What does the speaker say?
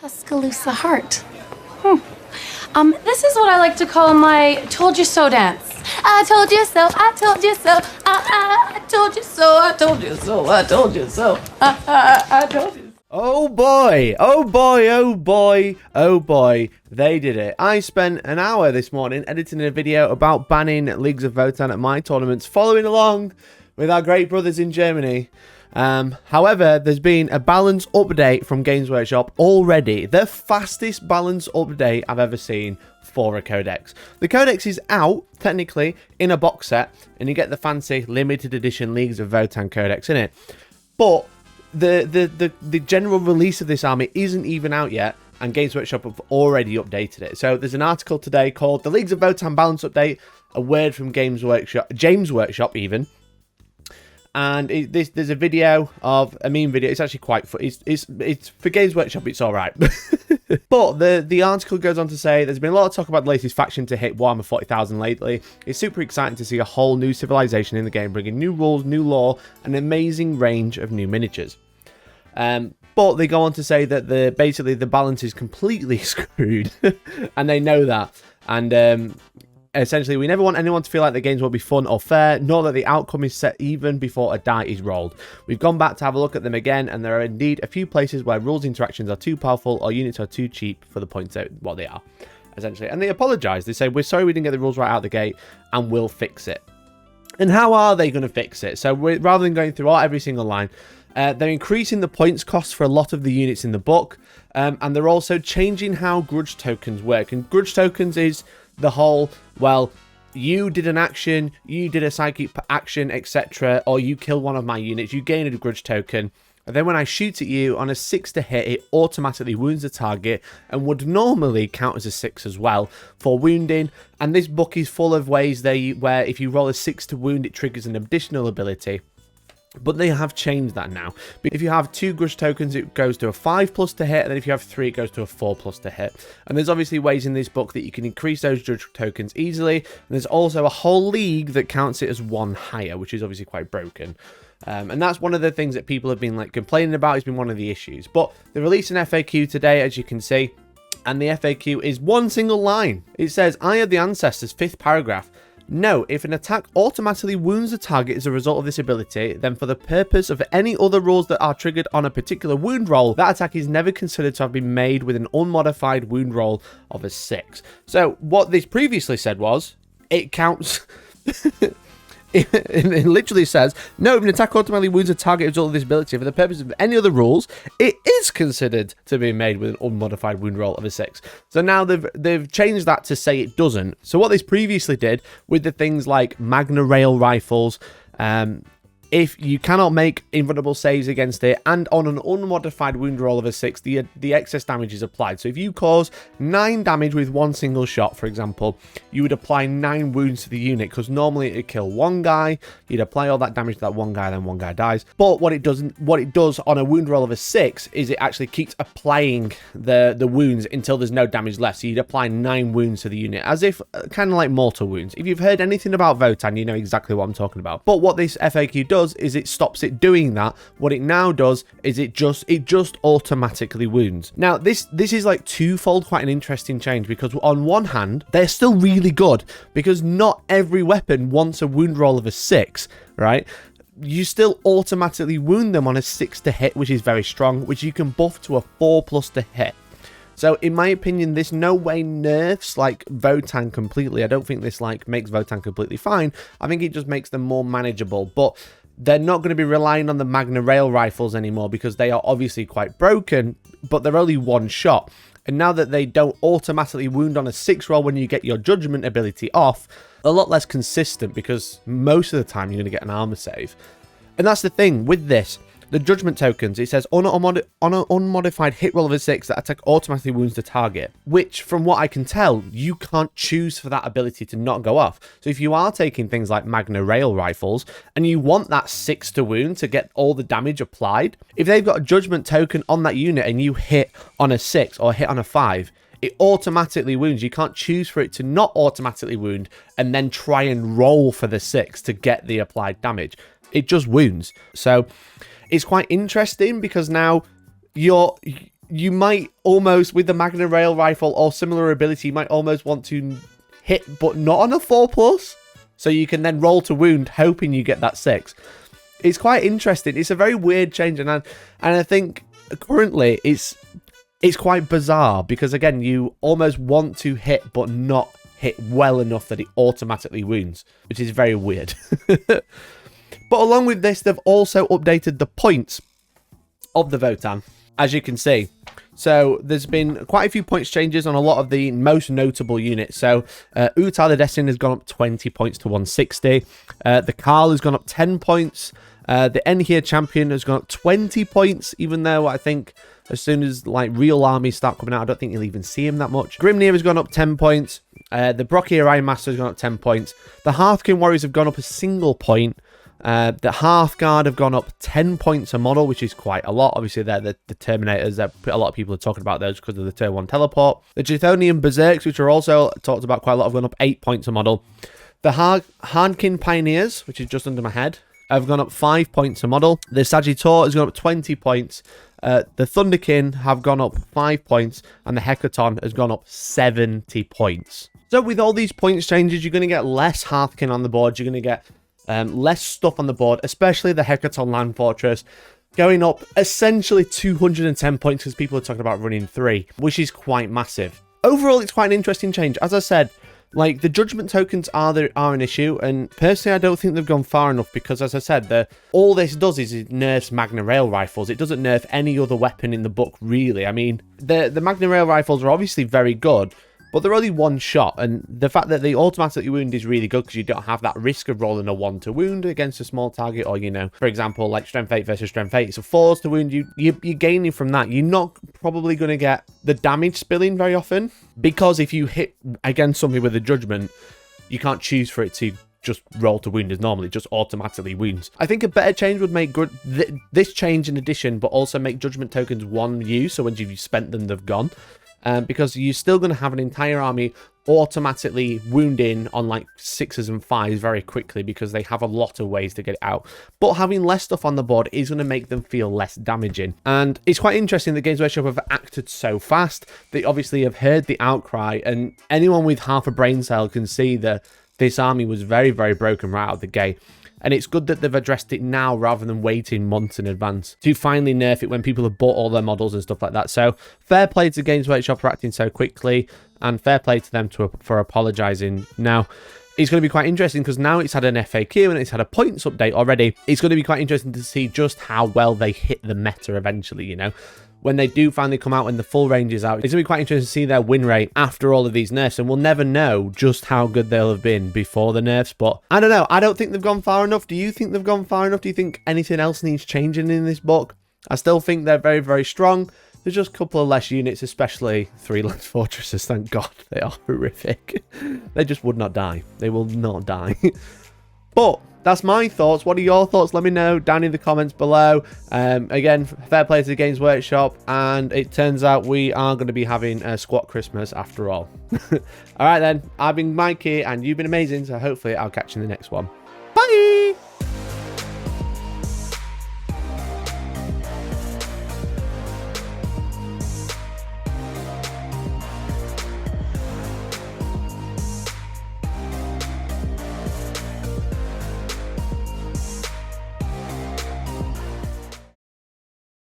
Tuscaloosa heart. This is what I like to call my told you so dance. I told you so, I told you so, I told you so, I told you so, I told you so, I told you so. Oh boy, oh boy, oh boy, oh boy, they did it. I spent an hour this morning editing a video about banning Leagues of Votann at my tournaments, following along with our great brothers in Germany. However, there's been a balance update from Games Workshop already. The fastest balance update I've ever seen for a codex. The codex is out, technically, in a box set, and you get the fancy limited edition Leagues of Votann codex in it. But the general release of this army isn't even out yet, and Games Workshop have already updated it. So there's an article today called The Leagues of Votann Balance Update, a word from James Workshop even. And there's a video of a meme video. It's actually quite it's for Games Workshop. It's all right, but the article goes on to say there's been a lot of talk about the latest faction to hit Warhammer 40,000 lately. It's super exciting to see a whole new civilization in the game, bringing new rules, new lore, and an amazing range of new miniatures. But they go on to say that basically the balance is completely screwed, and they know that. And essentially, we never want anyone to feel like the games will be fun or fair, nor that the outcome is set even before a die is rolled. We've gone back to have a look at them again, and there are indeed a few places where rules interactions are too powerful or units are too cheap for the points at what they are, essentially. And they apologise. They say, we're sorry we didn't get the rules right out the gate, and we'll fix it. And how are they going to fix it? So rather than going through every single line, they're increasing the points cost for a lot of the units in the book, and they're also changing how grudge tokens work. And grudge tokens is the whole, well, you did an action, you did a psychic action, etc., or you killed one of my units, you gain a grudge token, and then when I shoot at you on a 6 to hit, it automatically wounds the target and would normally count as a 6 as well for wounding. And this book is full of ways where if you roll a 6 to wound, it triggers an additional ability. But they have changed that now. If you have 2 grudge tokens, it goes to a 5+ to hit, and then if you have 3, it goes to a 4+ to hit. And there's obviously ways in this book that you can increase those grudge tokens easily. And there's also a whole league that counts it as 1 higher, which is obviously quite broken. And that's one of the things that people have been complaining about. It's been one of the issues. But they released an FAQ today, as you can see, and the FAQ is one single line. It says, "I of the Ancestors," 5th paragraph. "No, if an attack automatically wounds a target as a result of this ability, then for the purpose of any other rules that are triggered on a particular wound roll, that attack is never considered to have been made with an unmodified wound roll of a 6. So what this previously said was, it counts... It literally says, no, if an attack automatically wounds a target as a result of this ability, for the purpose of any other rules, it is considered to be made with an unmodified wound roll of a 6. So now they've changed that to say it doesn't. So what this previously did with the things like Magna Rail rifles, if you cannot make invulnerable saves against it, and on an unmodified wound roll of a 6, the excess damage is applied. So if you cause 9 damage with 1 single shot, for example, you would apply 9 wounds to the unit, because normally it'd kill 1 guy, you'd apply all that damage to that 1 guy, then 1 guy dies. But what it does on a wound roll of a 6 is it actually keeps applying the wounds until there's no damage left. So you'd apply 9 wounds to the unit, as if kind of like mortal wounds. If you've heard anything about Votann, you know exactly what I'm talking about. But what this FAQ does is it stops it doing that. What it now does is it just automatically wounds. Now this is like twofold quite an interesting change, because on one hand they're still really good, because not every weapon wants a wound roll of a 6, right? You still automatically wound them on a 6 to hit, which is very strong, which you can buff to a 4+ to hit. So in my opinion, this no way nerfs Votann completely. I don't think this makes Votann completely fine. I think it just makes them more manageable. But they're not going to be relying on the Magna Rail rifles anymore, because they are obviously quite broken, but they're only 1 shot. And now that they don't automatically wound on a 6 roll when you get your judgment ability off, a lot less consistent, because most of the time you're going to get an armor save. And that's the thing with this. The judgment tokens, it says on an unmodified hit roll of a 6, that attack automatically wounds the target, which from what I can tell, you can't choose for that ability to not go off. So if you are taking things like Magna Rail rifles and you want that 6 to wound to get all the damage applied, if they've got a judgment token on that unit and you hit on a 6 or hit on a 5, it automatically wounds. You can't choose for it to not automatically wound and then try and roll for the 6 to get the applied damage. It just wounds. So it's quite interesting, because now you might almost, with the Magna Rail rifle or similar ability, you might almost want to hit, but not on a 4+. So you can then roll to wound, hoping you get that 6. It's quite interesting. It's a very weird change, and I think currently it's quite bizarre because, again, you almost want to hit, but not hit well enough that it automatically wounds, which is very weird. But along with this, they've also updated the points of the VOTANN, as you can see. So there's been quite a few points changes on a lot of the most notable units. So Utah the Destin has gone up 20 points to 160. The Carl has gone up 10 points. The Enhir Champion has gone up 20 points, even though I think as soon as like real armies start coming out, I don't think you'll even see him that much. Grimnir has gone up 10 points. The Brockir Iron Master has gone up 10 points. The Hearthkin Warriors have gone up a single point. The Hearthguard have gone up 10 points a model, which is quite a lot. Obviously, they're the Terminators. A lot of people are talking about those because of the turn 1 teleport. The Chthonian Berserks, which are also talked about quite a lot, have gone up 8 points a model. The Harnkin Pioneers, which is just under my head, have gone up 5 points a model. The Sagittor has gone up 20 points. The Thunderkin have gone up 5 points. And the Hecaton has gone up 70 points. So with all these points changes, you're going to get less Hearthkin on the board. You're going to get less stuff on the board, especially the Hecaton Land Fortress, going up essentially 210 points because people are talking about running 3, which is quite massive. Overall, it's quite an interesting change. As I said, like, the judgment tokens are an issue, and personally, I don't think they've gone far enough because, as I said, all this does is it nerfs Magna Rail rifles. It doesn't nerf any other weapon in the book, really. I mean, the Magna Rail rifles are obviously very good, but they're only one shot, and the fact that they automatically wound is really good because you don't have that risk of rolling a 1 to wound against a small target, or, you know, for example, like Strength 8 versus Strength 8, it's a 4 to wound. You're gaining from that. You're not probably going to get the damage spilling very often, because if you hit against something with a judgment, you can't choose for it to just roll to wound as normally, it just automatically wounds. I think a better change would make this change in addition, but also make judgment tokens 1 use, so once you've spent them, they've gone. Because you're still going to have an entire army automatically wounding on like 6s and 5s very quickly because they have a lot of ways to get it out. But having less stuff on the board is going to make them feel less damaging. And it's quite interesting that Games Workshop have acted so fast. They obviously have heard the outcry, and anyone with half a brain cell can see that this army was very, very broken right out of the gate. And it's good that they've addressed it now rather than waiting months in advance to finally nerf it when people have bought all their models and stuff like that. So fair play to Games Workshop for acting so quickly, and fair play to them for apologising. Now, it's going to be quite interesting because now it's had an FAQ and it's had a points update already. It's going to be quite interesting to see just how well they hit the meta eventually, you know. When they do finally come out and the full range is out, it's going to be quite interesting to see their win rate after all of these nerfs, and we'll never know just how good they'll have been before the nerfs. But I don't know. I don't think they've gone far enough. Do you think they've gone far enough? Do you think anything else needs changing in this book? I still think they're very, very strong. There's just a couple of less units, especially 3 Land Fortresses. Thank God. They are horrific. They just would not die. They will not die. But that's my thoughts. What are your thoughts? Let me know down in the comments below. Again, fair play to the Games Workshop, and it turns out we are going to be having a squat Christmas after all. All right then, I've been Mikey and you've been amazing, so hopefully I'll catch you in the next one. Bye!